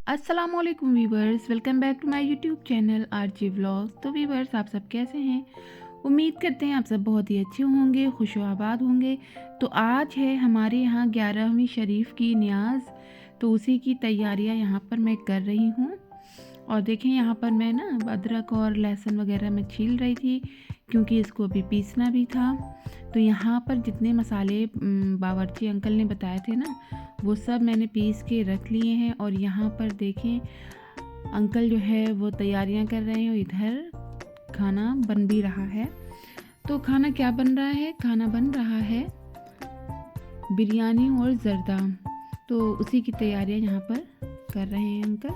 अस्सलामुअलैकुम viewers, welcome back to my YouTube channel RJ vlogs. तो viewers, आप सब कैसे हैं? उम्मीद करते हैं आप सब बहुत ही अच्छे होंगे, खुश आबाद होंगे। तो आज है हमारे यहाँ 11वीं शरीफ की न्याज, तो उसी की तैयारियाँ यहाँ पर मैं कर रही हूँ। और देखें, यहाँ पर मैं ना अदरक और लहसुन वगैरह मैं छील रही थी, क्योंकि इसको अभी पीसना भी था। तो यहाँ पर जितने मसाले बावर्ची अंकल ने बताए थे ना, वो सब मैंने पीस के रख लिए हैं। और यहाँ पर देखें, अंकल जो है वो तैयारियाँ कर रहे हैं और इधर खाना बन भी रहा है। तो खाना क्या बन रहा है? खाना बन रहा है बिरयानी और ज़र्दा। तो उसी की तैयारियाँ यहाँ पर कर रहे हैं अंकल।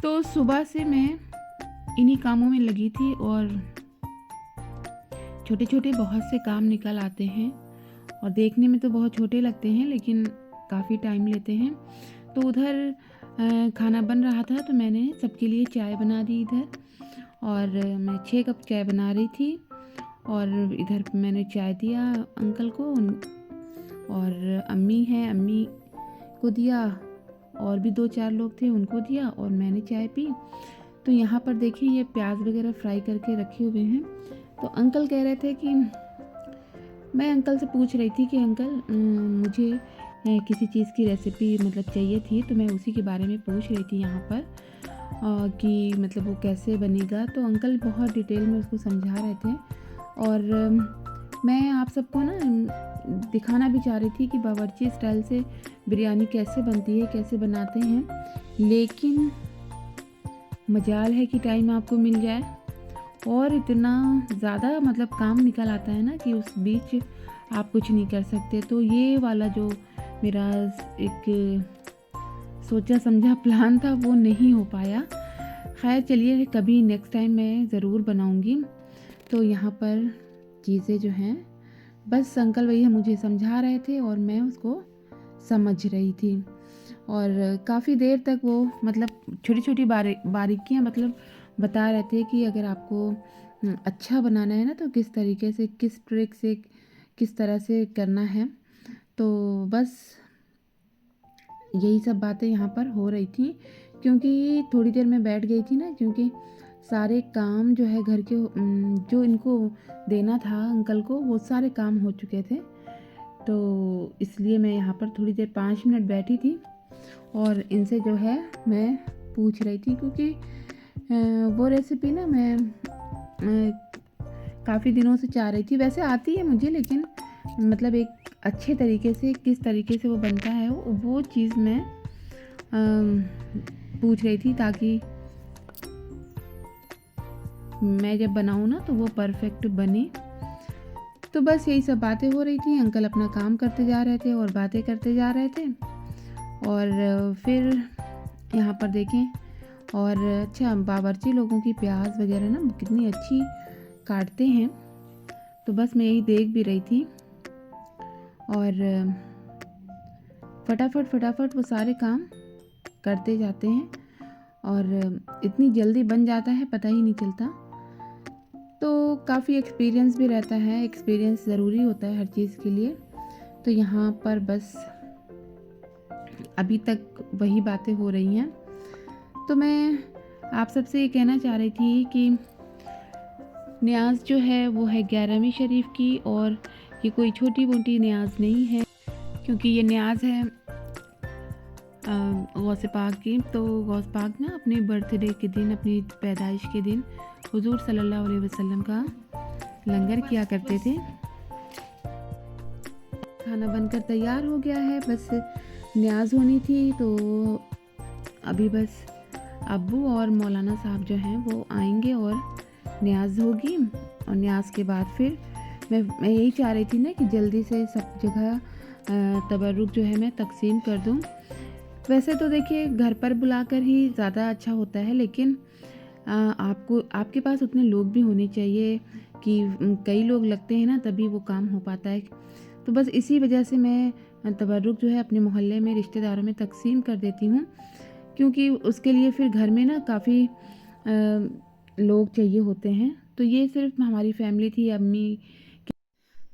तो सुबह से मैं इन्हीं कामों में लगी थी, और छोटे छोटे बहुत से काम निकल आते हैं और देखने में तो बहुत छोटे लगते हैं, लेकिन काफ़ी टाइम लेते हैं। तो उधर खाना बन रहा था, तो मैंने सबके लिए चाय बना दी इधर। और मैं 6 कप चाय बना रही थी, और इधर मैंने चाय दिया अंकल को, और अम्मी हैं, अम्मी को दिया, और भी 2-4 लोग थे उनको दिया, और मैंने चाय पी। तो यहाँ पर देखिए, ये प्याज वगैरह फ्राई करके रखे हुए हैं। तो अंकल कह रहे थे कि मैं अंकल से पूछ रही थी कि अंकल, मुझे किसी चीज़ की रेसिपी मतलब चाहिए थी, तो मैं उसी के बारे में पूछ रही थी यहाँ पर कि मतलब वो कैसे बनेगा। तो अंकल बहुत डिटेल में उसको समझा रहे थे, और मैं आप सबको ना दिखाना भी चाह रही थी कि बावर्ची स्टाइल से बिरयानी कैसे बनती है, कैसे बनाते हैं। लेकिन मजाल है कि टाइम आपको मिल जाए, और इतना ज़्यादा मतलब काम निकल आता है ना कि उस बीच आप कुछ नहीं कर सकते। तो ये वाला जो मेरा एक सोचा समझा प्लान था, वो नहीं हो पाया। खैर चलिए, कभी नेक्स्ट टाइम मैं ज़रूर बनाऊंगी। तो यहाँ पर चीज़ें जो हैं, बस अंकल भैया मुझे समझा रहे थे और मैं उसको समझ रही थी। और काफ़ी देर तक वो मतलब छोटी छोटी बारीकियाँ मतलब बता रहे थे कि अगर आपको अच्छा बनाना है ना, तो किस तरीके से, किस ट्रिक से, किस तरह से करना है। तो बस यही सब बातें यहाँ पर हो रही थी, क्योंकि थोड़ी देर मैं बैठ गई थी ना, क्योंकि सारे काम जो है घर के जो इनको देना था अंकल को, वो सारे काम हो चुके थे। तो इसलिए मैं यहाँ पर थोड़ी देर 5 मिनट बैठी थी, और इनसे जो है मैं पूछ रही थी, क्योंकि वो रेसिपी ना मैं काफ़ी दिनों से चाह रही थी। वैसे आती है मुझे, लेकिन मतलब एक अच्छे तरीके से, किस तरीके से वो बनता है, वो चीज़ मैं पूछ रही थी, ताकि मैं जब बनाऊँ ना तो वो परफेक्ट बने। तो बस यही सब बातें हो रही थी। अंकल अपना काम करते जा रहे थे और बातें करते जा रहे थे। और फिर यहाँ पर देखें, और अच्छा, बावर्ची लोगों की प्याज वगैरह ना कितनी अच्छी काटते हैं। तो बस मैं यही देख भी रही थी, और फटाफट फटाफट वो सारे काम करते जाते हैं, और इतनी जल्दी बन जाता है, पता ही नहीं चलता। तो काफ़ी एक्सपीरियंस भी रहता है, एक्सपीरियंस ज़रूरी होता है हर चीज़ के लिए। तो यहाँ पर बस अभी तक वही बातें हो रही हैं। तो मैं आप सबसे ये कहना चाह रही थी कि न्याज जो है वो है 11वीं शरीफ की, और ये कोई छोटी मोटी न्याज नहीं है, क्योंकि ये न्याज है गौस पाक की। तो गौस पाक ना अपने बर्थडे के दिन, अपनी पैदाइश के दिन हुजूर सल्लल्लाहु अलैहि वसल्लम का लंगर किया करते थे। खाना बनकर तैयार हो गया है, बस न्याज होनी थी। तो अभी बस अब्बू और मौलाना साहब जो हैं वो आएंगे, और न्याज होगी। और न्याज के बाद फिर मैं यही चाह रही थी ना कि जल्दी से सब जगह तबरुक जो है मैं तकसीम कर दूं। वैसे तो देखिए, घर पर बुलाकर ही ज़्यादा अच्छा होता है, लेकिन आपको, आपके पास उतने लोग भी होने चाहिए कि कई लोग लगते हैं ना, तभी वो काम हो पाता है। तो बस इसी वजह से मैं तबरुक जो है अपने मोहल्ले में रिश्तेदारों में तकसीम कर देती हूँ, क्योंकि उसके लिए फिर घर में ना काफ़ी लोग चाहिए होते हैं। तो ये सिर्फ हमारी फैमिली थी, अम्मी,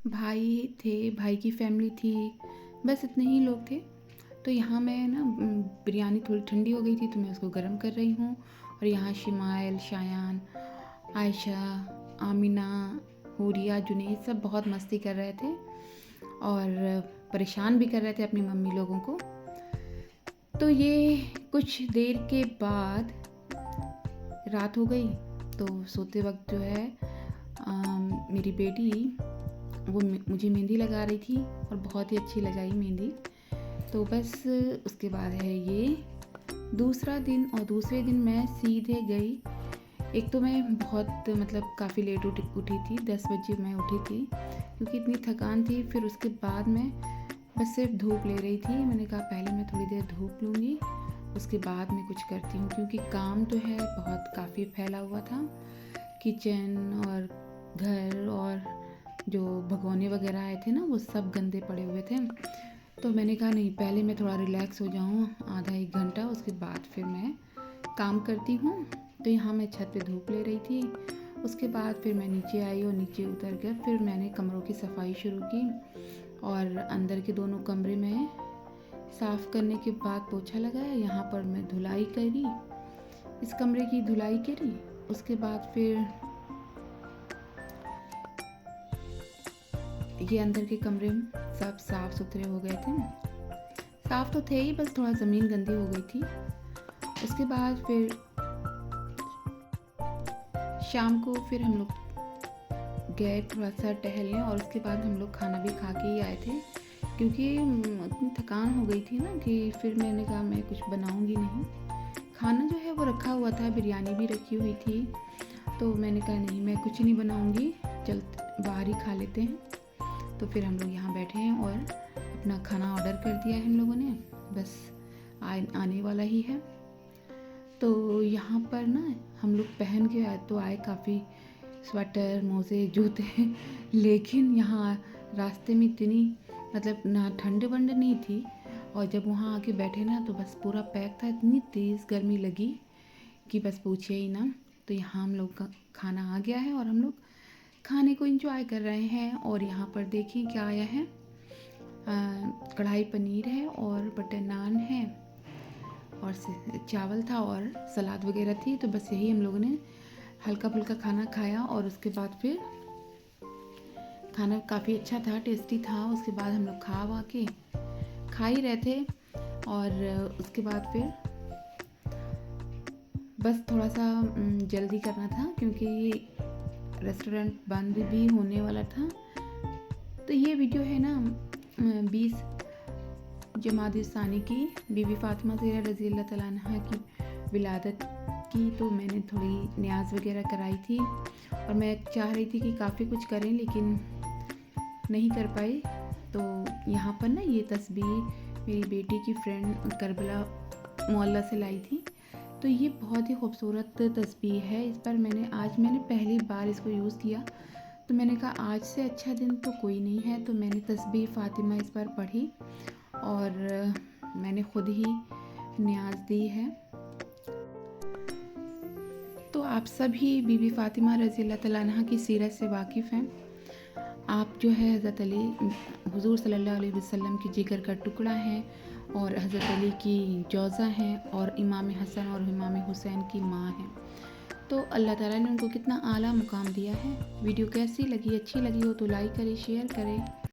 भाई थे, भाई की फैमिली थी, बस इतने ही लोग थे। तो यहाँ मैं ना बिरयानी थोड़ी ठंडी हो गई थी तो मैं उसको गर्म कर रही हूँ। और यहाँ शिमाइल, शायान, आयशा, आमिना, हुरिया, जुनैद सब बहुत मस्ती कर रहे थे और परेशान भी कर रहे थे अपनी मम्मी लोगों को। तो ये कुछ देर के बाद रात हो गई। तो सोते वक्त जो है मेरी बेटी वो मुझे मेहंदी लगा रही थी और बहुत ही अच्छी लगाई मेहंदी। तो बस उसके बाद है ये दूसरा दिन, और दूसरे दिन मैं सीधे गई। एक तो मैं बहुत काफ़ी लेट उठी थी, 10 बजे मैं उठी थी क्योंकि इतनी थकान थी। फिर उसके बाद मैं बस सिर्फ धूप ले रही थी। मैंने कहा पहले मैं थोड़ी देर धूप लूँगी, उसके बाद मैं कुछ करती हूँ, क्योंकि काम तो है बहुत काफ़ी फैला हुआ था। किचन और घर और जो भगोने वगैरह आए थे ना वो सब गंदे पड़े हुए थे। तो मैंने कहा नहीं, पहले मैं थोड़ा रिलैक्स हो जाऊँ आधा एक घंटा, उसके बाद फिर मैं काम करती हूँ। तो यहाँ मैं छत पे धूप ले रही थी। उसके बाद फिर मैं नीचे आई और नीचे उतर कर फिर मैंने कमरों की सफाई शुरू की और अंदर के दोनों कमरे में साफ़ करने के बाद पोछा लगाया। यहाँ पर मैं धुलाई करी, इस कमरे की धुलाई करी। उसके बाद फिर ये अंदर के कमरे सब साफ़ सुथरे हो गए थे। साफ़ तो थे ही, बस थोड़ा ज़मीन गंदी हो गई थी। उसके बाद फिर शाम को फिर हम लोग गए थोड़ा सा टहलने, और उसके बाद हम लोग खाना भी खा के ही आए थे क्योंकि इतनी थकान हो गई थी ना कि फिर मैंने कहा मैं कुछ बनाऊंगी नहीं। खाना जो है वो रखा हुआ था, बिरयानी भी रखी हुई थी। तो मैंने कहा नहीं, मैं कुछ नहीं बनाऊंगी, चल बाहर ही खा लेते हैं। तो फिर हम लोग यहाँ बैठे हैं और अपना खाना ऑर्डर कर दिया है हम लोगों ने, बस आने वाला ही है। तो यहाँ पर ना हम लोग पहन के आए काफ़ी स्वेटर, मोज़े, जूते लेकिन यहाँ रास्ते में इतनी ना ठंड वंड नहीं थी, और जब वहाँ आके बैठे ना तो बस पूरा पैक था। इतनी तेज़ गर्मी लगी कि बस पूछिए ही ना। तो यहाँ हम लोग का खाना आ गया है और हम लोग खाने को एंजॉय कर रहे हैं। और यहाँ पर देखिए क्या आया है, कढ़ाई पनीर है और बटर नान है और चावल था और सलाद वगैरह थी। तो बस यही हम लोगों ने हल्का फुल्का खाना खाया और उसके बाद फिर खाना काफ़ी अच्छा था, टेस्टी था। उसके बाद हम लोग खा ही रहे थे और उसके बाद फिर बस थोड़ा सा जल्दी करना था क्योंकि रेस्टोरेंट बंद भी होने वाला था। तो ये वीडियो है ना 20 जमाद सानी की बीबी फ़ातिमा ज़हरा रज़ी अल्लाह तआला अन्हा की विलादत की। तो मैंने थोड़ी न्याज वगैरह कराई थी और मैं चाह रही थी कि काफ़ी कुछ करें लेकिन नहीं कर पाई। तो यहाँ पर ना ये तस्बीह मेरी बेटी की फ्रेंड करबला मोहल्ला से लाई थी। तो ये बहुत ही खूबसूरत तस्बीह है। इस पर मैंने पहली बार इसको यूज़ किया, तो मैंने कहा आज से अच्छा दिन तो कोई नहीं है। तो मैंने तस्बीह फ़ातिमा इस पर पढ़ी और मैंने ख़ुद ही न्याज दी है। तो आप सभी बीबी फ़ातिमा रज़ी अल्लाह तआला अन्हा की सीरत से वाकिफ़ हैं। आप जो है हज़रत अली हुज़ूर सल्लल्लाहु अलैहि वसल्लम की जिगर का टुकड़ा हैं और हज़रत अली की जोज़ा हैं और इमाम हसन और इमाम हुसैन की माँ हैं। तो अल्लाह ताला ने उनको कितना आला मुकाम दिया है। वीडियो कैसी लगी, अच्छी लगी हो तो लाइक करें, शेयर करें।